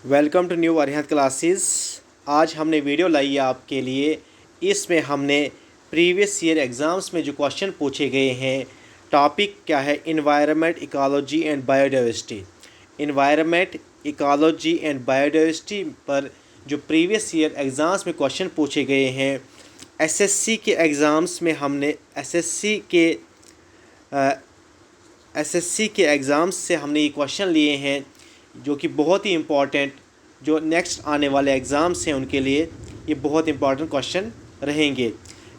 Welcome to new Arihant classes. आज हमने video लाई है आपके लिए। इसमें हमने प्रीवियस ईयर एग्ज़ाम्स में जो क्वेश्चन पूछे गए हैं, टॉपिक क्या है, environment, ecology and biodiversity. Environment, ecology and biodiversity पर जो प्रीवियस ईयर एग्ज़ाम्स में क्वेश्चन पूछे गए हैं, एसएससी के एग्ज़ाम्स में हमने एसएससी के एग्ज़ाम्स से हमने ये क्वेश्चन लिए हैं जो कि बहुत ही इम्पॉर्टेंट, जो नेक्स्ट आने वाले एग्ज़ाम्स हैं उनके लिए ये बहुत इम्पॉर्टेंट क्वेश्चन रहेंगे।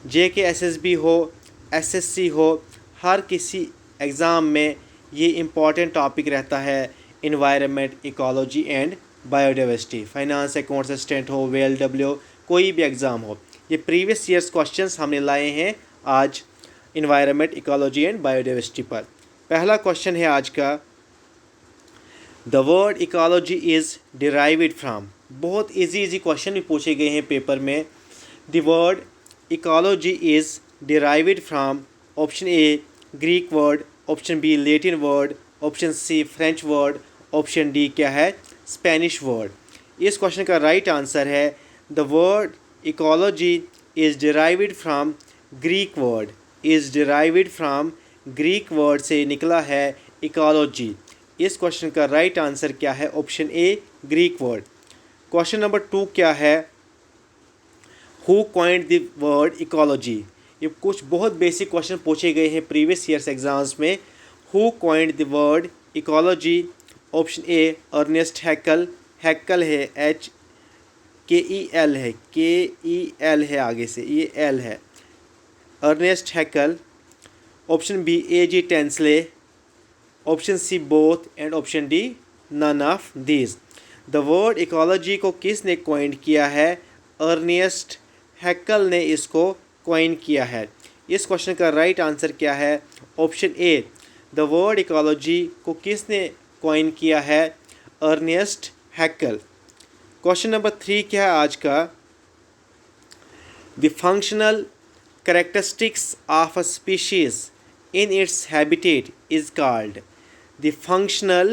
जेके एसएसबी हो, एसएससी हो, हर किसी एग्ज़ाम में ये इम्पॉर्टेंट टॉपिक रहता है, environment, ecology and biodiversity. Finance account assistant हो, VLW, कोई भी एग्ज़ाम हो, ये प्रीवियस ईयर्स क्वेश्चंस हमने लाए हैं आज इन्वायरमेंट, इकोलॉजी एंड बायोडाइवर्सिटी पर। पहला क्वेश्चन है आज का, the word ecology is derived from. बहुत इजी क्वेश्चन भी पूछे गए हैं पेपर में। The word ecology is derived from option A Greek word, option B Latin word, option C French word, option D क्या है, स्पेनिश वर्ड। इस question का राइट आंसर है the word ecology is derived from Greek word. Is derived from Greek word से निकला है ecology. इस question का राइट आंसर क्या है, option A Greek word. Question number 2 क्या है, who coined the word ecology. ये कुछ बहुत बेसिक क्वेश्चन पूछे गए हैं प्रीवियस ईयर्स एग्जाम्स में। Who coined the word ecology, option A Ernest Haeckel, Haeckel है HKEL है, KEL है, आगे से ये एल है, Ernest Haeckel. Option B AG Tansley, option C both and option D none of these. The word ecology को किसने coin किया है, अर्नेस्ट हैकल ने इसको कॉइन किया है। इस क्वेश्चन का राइट आंसर क्या है, option A. The word ecology को किसने कॉइन किया है, अर्नेस्ट हैकल। क्वेश्चन नंबर 3 क्या है आज का, the functional characteristics of a species in its habitat is called। The functional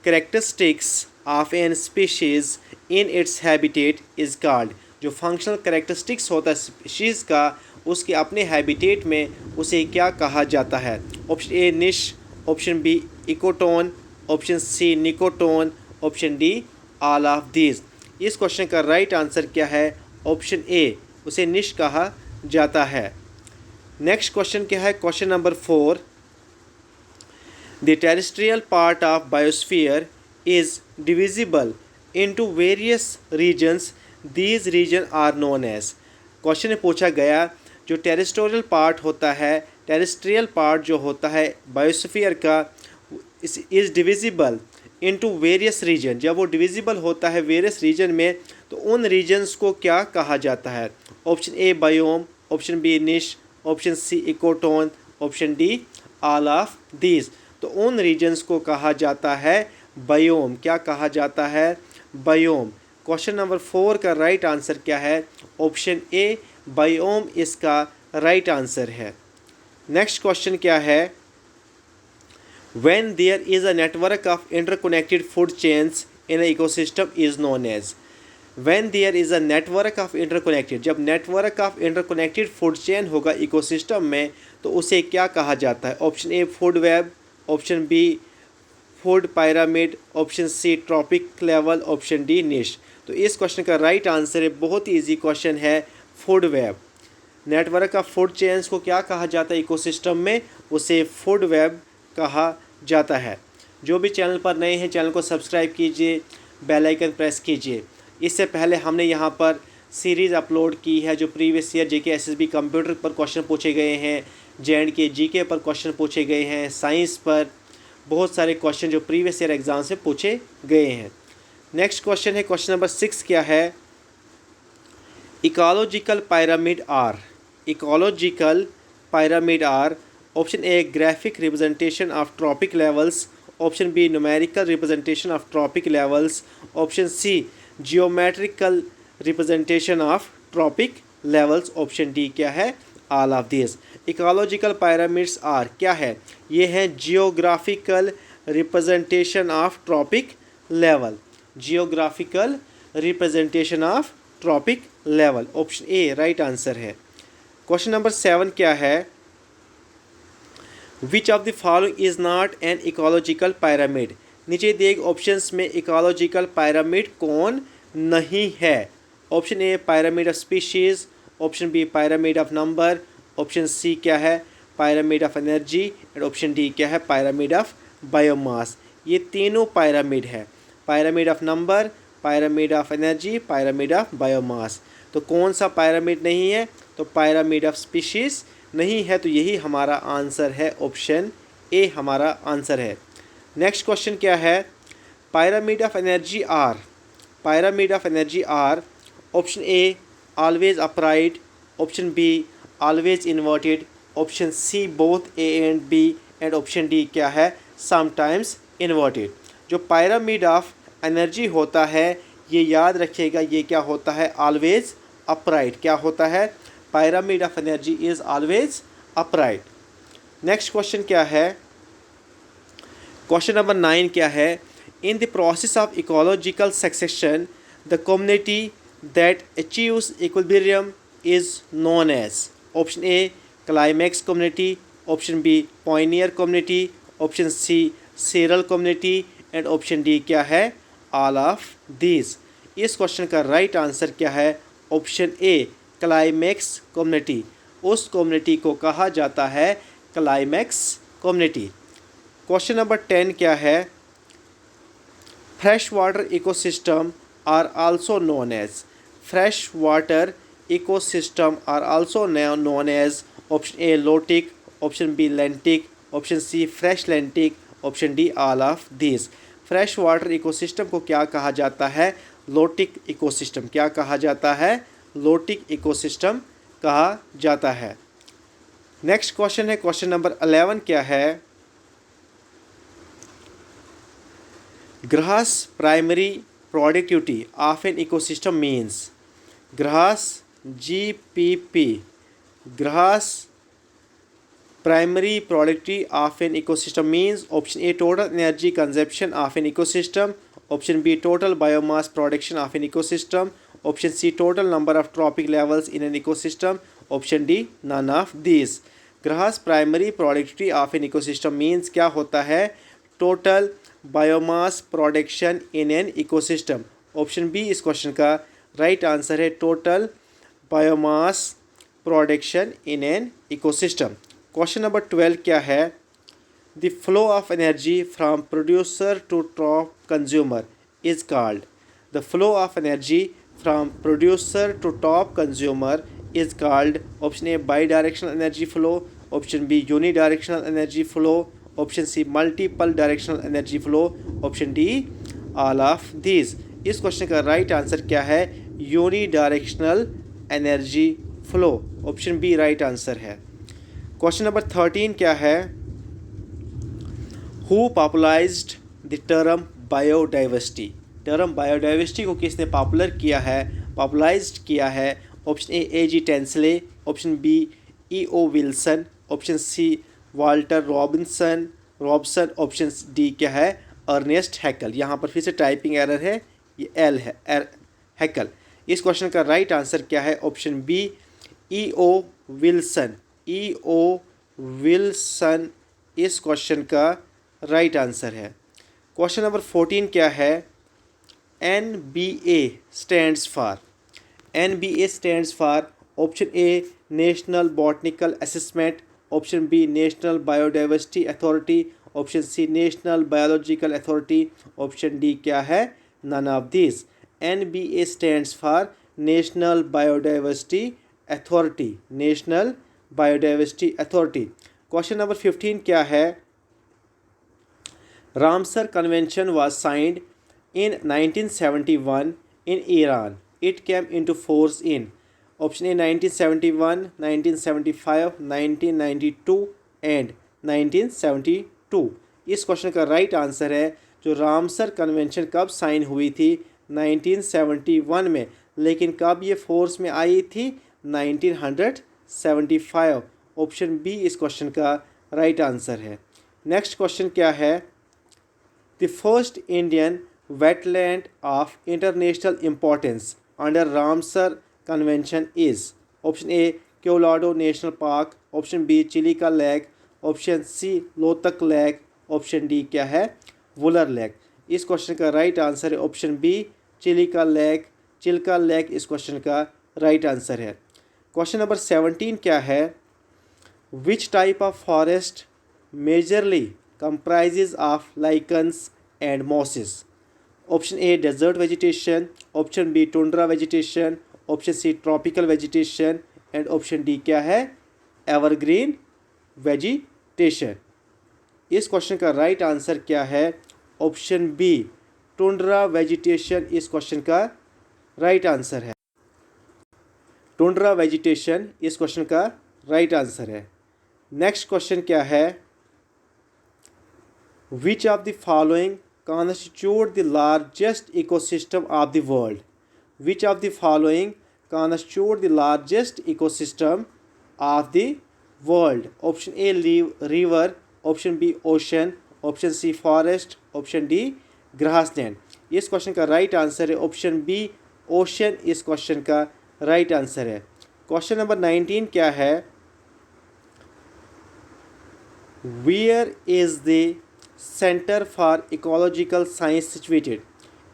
characteristics of an species in its habitat is called। जो functional characteristics होता है स्पीशीज़ का, उसके अपने हैबिटेट में उसे क्या कहा जाता है। Option A niche, option B ecotone, option C निकोटोन, option D all of these. इस क्वेश्चन का राइट आंसर क्या है, ऑप्शन ए, उसे निश कहा जाता है। नेक्स्ट क्वेश्चन क्या है, question number 4, the terrestrial part of biosphere is divisible into various regions, these region are known as. Question में पूछा गया जो टेरेस्ट्रियल पार्ट होता है, टेरेस्ट्रियल पार्ट जो होता है बायोस्फीयर का, is divisible into various region. जब वो डिविजिबल होता है वेरियस रीजन में, तो उन रीजन्स को क्या कहा जाता है। Option A biome, option B niche, option C ecotone, option D all of these. तो उन रीजन्स को कहा जाता है बायोम। क्या कहा जाता है, बायोम। क्वेश्चन नंबर 4 का राइट आंसर क्या है, ऑप्शन ए बायोम इसका राइट आंसर है। नेक्स्ट क्वेश्चन क्या है, when there is a network of interconnected food chains in an ecosystem is known as। when there is a network of interconnected, जब network of interconnected food chain होगा ecosystem में, तो उसे क्या कहा जाता है। Option A food web, option B food pyramid, option C trophic level, option D niche. तो इस क्वेश्चन का राइट आंसर है, बहुत ही ईजी क्वेश्चन है, food web. Network of food chains को क्या कहा जाता है इकोसिस्टम में, उसे फूड वेब कहा जाता है। जो भी चैनल पर नए हैं, चैनल को सब्सक्राइब कीजिए, बेल आइकन प्रेस कीजिए। इससे पहले हमने यहाँ पर सीरीज़ अपलोड की है जो प्रीवियस ईयर जेके एसएसबी कंप्यूटर पर क्वेश्चन पूछे गए हैं, JNK जीके पर क्वेश्चन पूछे गए हैं, साइंस पर बहुत सारे क्वेश्चन जो प्रीवियस ईयर एग्ज़ाम से पूछे गए हैं। नेक्स्ट क्वेश्चन है, क्वेश्चन नंबर 6 क्या है, ecological pyramid are. Ecological pyramid are, option A graphic representation of trophic levels, option B numerical representation of trophic levels, option C geometrical representation of trophic levels, option D क्या है, all of this. Ecological pyramids are क्या है, ये हैं geographical representation of trophic level. Geographical representation of trophic level, option A right answer है। Question number 7 क्या है, which of the following is not an ecological pyramid. नीचे दिए गए ऑप्शंस में इकोलॉजिकल पायरामिड कौन नहीं है। Option A pyramid of species, option B pyramid of number, option C क्या है pyramid of energy, and option D क्या है पायरामिड ऑफ बायोमास। ये तीनों पायरामिड है, pyramid of number, pyramid of energy, pyramid of biomass. तो कौन सा पायरामिड नहीं है, तो पायरामिड ऑफ स्पीशीज नहीं है, तो यही हमारा आंसर है, ऑप्शन ए हमारा आंसर है। नेक्स्ट क्वेश्चन क्या है, pyramid of energy are, pyramid of energy are, option A always upright, option B always inverted, option C both A and B, and option D क्या है समटाइम्स इन्वर्टेड। जो pyramid of energy होता है ये याद रखिएगा, ये क्या होता है ऑलवेज अपराइट। क्या होता है, pyramid of energy is always upright. Next question क्या है, क्वेश्चन नंबर 9 क्या है, in the process of ecological succession the community that achieves equilibrium is known as. Option A climax community, option B pioneer community, option C seral community, and option D क्या है all of these. इस question का right answer क्या है, option A climax community. उस community को कहा जाता है क्लाइमैक्स कम्युनिटी। क्वेश्चन नंबर 10 क्या है, fresh water ecosystem are also known as, fresh water ecosystem are also known as, option A lotic, option B lentic, option C fresh lentic, option D all of these. Fresh water ecosystem को क्या कहा जाता है, lotic ecosystem. क्या कहा जाता है, lotic ecosystem कहा जाता है। नेक्स्ट क्वेश्चन है क्वेश्चन नंबर 11 क्या है, grass primary productivity of an ecosystem means. Grass GPP, grass primary productivity of an ecosystem means option A total energy consumption of an ecosystem, option B total biomass production of an ecosystem, option C total number of trophic levels in an ecosystem, option D none of these। Gross primary productivity of an ecosystem means क्या होता है, total biomass production in an ecosystem. Option B इस question का right answer है, total biomass production in an ecosystem. Question number 12 क्या है, the flow of energy from producer to top consumer is called. The flow of energy from producer to top consumer is called, option A bidirectional energy flow, option B uni directional energy flow, option C multiple directional energy flow, option D all of these. इस question का right answer क्या है, unidirectional energy flow, option B right answer है। Question number 13 क्या है, who popularized the term biodiversity. Term biodiversity को किसने popular किया है, पॉपुलराइज्ड किया है। Option A G Tansley, option B E.O. Wilson, option C Walter Robinson, option D क्या है अर्नेस्ट हैकल। यहाँ पर फिर से टाइपिंग एरर है, ये एल है हैकल। इस क्वेश्चन का राइट आंसर क्या है, option B E.O. Wilson. E.O. Wilson इस क्वेश्चन का राइट आंसर है। क्वेश्चन नंबर 14 क्या है, NBA stands for. NBA stands for, option A national botanical assessment, option B national biodiversity authority, option C national biological authority, option D क्या है none of this. NBA stands for national biodiversity authority, national biodiversity authority. Question number 15 क्या है, Ramsar convention was signed in 1971 in Iran. It came into force in option A 1971, 1975, 1992 and 1972। इस question का right answer है, जो Ramsar convention कब sign हुई थी 1971 में, लेकिन कब ये फोर्स में आई थी 1975। ऑप्शन बी इस क्वेश्चन का राइट आंसर है। नेक्स्ट क्वेश्चन क्या है, the first Indian wetland of international importance under Ramsar Convention is? Option A, Colorado National Park. Option B, Chilika Lake. Option C, Lotak Lake. Option D क्या है? Wular lake. इस question का right answer है option B, Chilika lake. Chilka lake इस question का right answer है। Question number 17 क्या है? Which type of forest majorly comprises of lichens and mosses? Option A, desert vegetation. Option B, tundra vegetation. Option C, tropical vegetation. And option D क्या है? evergreen vegetation। इस question का right answer क्या है? Option B, tundra vegetation इस question का right answer है। Tundra vegetation इस क्वेश्चन का राइट आंसर है। नेक्स्ट क्वेश्चन क्या है? Which of the following constitute the largest ecosystem of the world? Which of the following constitute the largest ecosystem of the world? Option A, river. Option B, ocean. Option C, forest. Option D, grassland। इस question का right answer है option B, ocean इस question का right answer है। Question number 19 क्या है? Where is the Center for Ecological Science situated?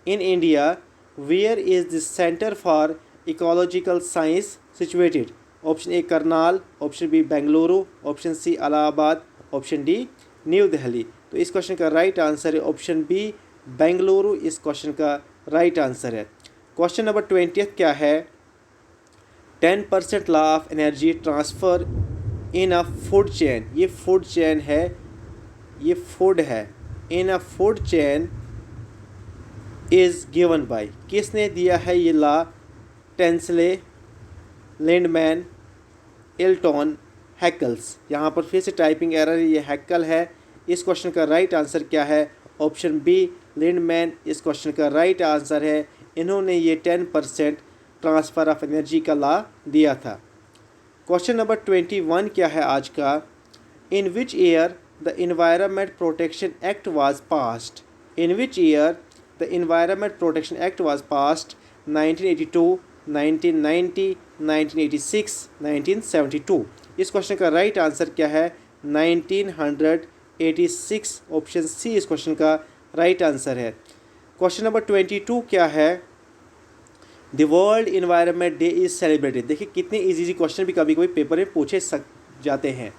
In India, where is the Center for Ecological Science situated? Option A, Karnal. Option B, Bengaluru. Option C, Allahabad. Option D, New Delhi. तो इस question का right answer है option B, Bengaluru इस question का right answer है। Question number 20 क्या है? 10% law of energy transfer in a food chain. ये फूड चेन है, ये फूड है। In a food chain is given by, किसने दिया है ये law? Tansley, Lindeman, Elton, Haeckels. यहाँ पर फिर से टाइपिंग एरर, ये हैकल है। इस क्वेश्चन का राइट आंसर क्या है? ऑप्शन बी, लिंडमैन इस क्वेश्चन का राइट आंसर है। इन्होंने ये 10% ट्रांसफ़र ऑफ एनर्जी का लॉ दिया था। क्वेश्चन नंबर 21 क्या है आज का? In which year the environment protection act was passed? In which year the environment protection act was passed? 1982, 1990, 1986, 1972। इस क्वेश्चन का राइट आंसर क्या है? 1986 ऑप्शन सी इस क्वेश्चन का राइट आंसर है। क्वेश्चन नंबर 22 क्या है? The world environment day is celebrated. देखिए कितने इजी क्वेश्चन भी कभी कभी पेपर में पूछे जाते हैं।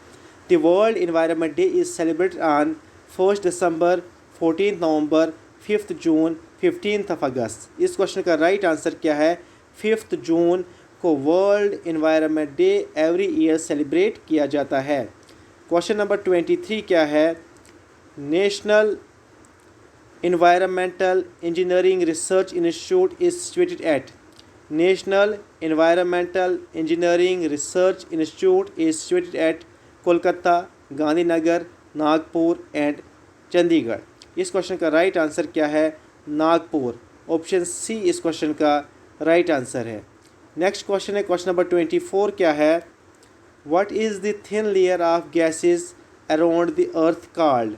The world environment day is celebrated on 1 दिसंबर, 14 नवंबर, 5 जून, 15 अगस्त। इस क्वेश्चन का राइट आंसर क्या है? 5 जून को world environment day every year celebrate किया जाता है। क्वेश्चन नंबर 23 क्या है? National environmental engineering research institute is situated at? National environmental engineering research institute is situated at Kolkata, Gandhinagar, Nagpur and Chandigarh. इस क्वेश्चन का राइट आंसर क्या है? नागपुर ऑप्शन सी इस क्वेश्चन का राइट आंसर है। नेक्स्ट क्वेश्चन है क्वेश्चन नंबर 24 क्या है? What is the thin layer of gases around the earth called?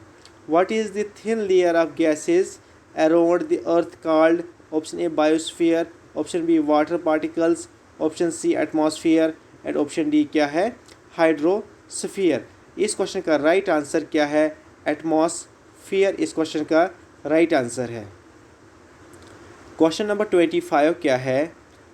What is the thin layer of gases around the earth called? Option A, biosphere. Option B, water particles. Option C, atmosphere. And option D क्या है? Hydrosphere. इस question का right answer क्या है? Atmosphere इस question का right answer है। Question number 25 क्या है?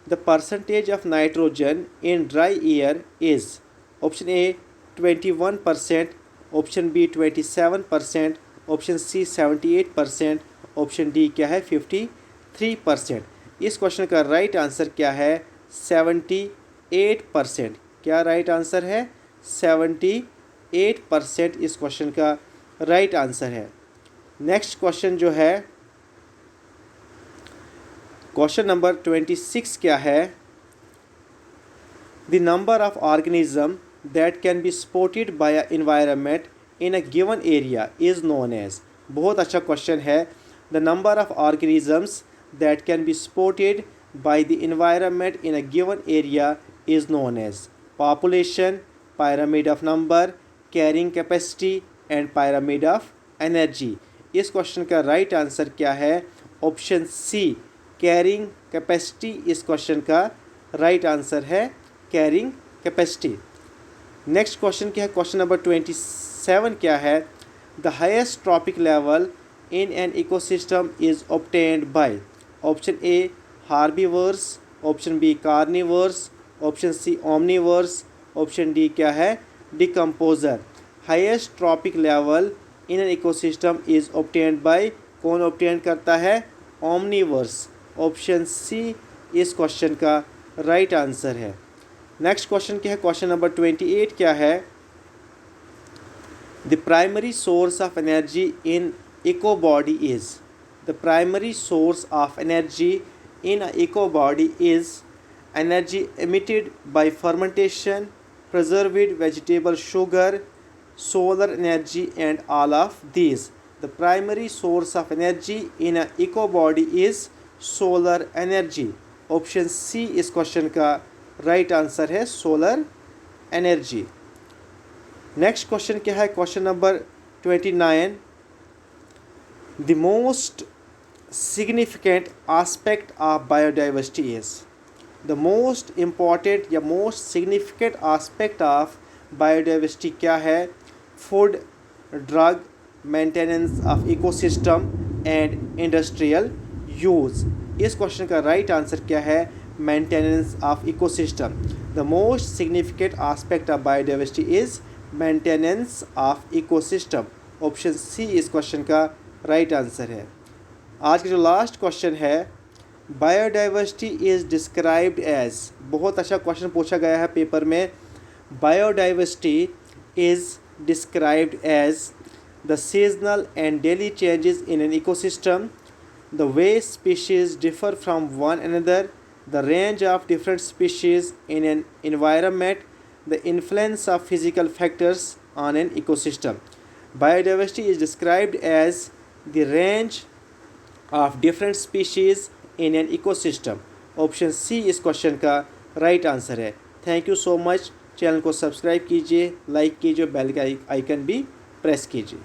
The percentage of nitrogen in dry air is? Option A 21%, option B 27%, option C 78%, option D क्या है? 53%। इस क्वेश्चन का राइट आंसर क्या है? 78%। क्या राइट आंसर है? 78% इस क्वेश्चन का राइट आंसर है। नेक्स्ट क्वेश्चन जो है क्वेश्चन नंबर 26 क्या है? The number of organism that can be spotted by a environment in a given area is known as. बहुत अच्छा क्वेश्चन है। The number of organisms that can be spotted by the environment in a given area is known as population, pyramid of number, carrying capacity and pyramid of energy. इस question का right answer क्या है? Option C carrying capacity इस question का right answer है, carrying capacity. Next question क्या है, question number 27 क्या है, the highest trophic level in an ecosystem is obtained by, option A herbivores, option B carnivores, option C omnivores, option D क्या है, decomposer. Highest trophic level in an ecosystem is obtained by, कौन obtain करता है, omnivores. Option C इस question का right answer है। Next question क्या है, क्वेश्चन नंबर 28 क्या है, the primary source of energy in eco body is, the primary source of energy in a eco body is energy emitted by fermentation, preserved vegetable sugar, solar energy and all of these. The primary source of energy in a eco body is solar energy. Option C इस question का right answer है, solar energy. Next question क्या है, question number 29, the most significant aspect of biodiversity is, the most important या most significant aspect of biodiversity क्या है, food, drug, maintenance of ecosystem and industrial use. इस question का right answer क्या है, maintenance of ecosystem. The most significant aspect of biodiversity is maintenance of ecosystem. Option C इस question का right answer है। आज का जो लास्ट क्वेश्चन है, बायोडाइवर्सिटी इज़ डिस्क्राइब्ड एज, बहुत अच्छा क्वेश्चन पूछा गया है पेपर में, biodiversity is described as the seasonal and daily changes in an ecosystem, the way species differ from one another, the range of different species in an environment, the influence of physical factors on an ecosystem. Biodiversity is described as the range of different species in an ecosystem. Option C इस question का right answer है। Thank you so much. Channel को subscribe कीजिए, like कीजिए, bell का icon भी press कीजिए।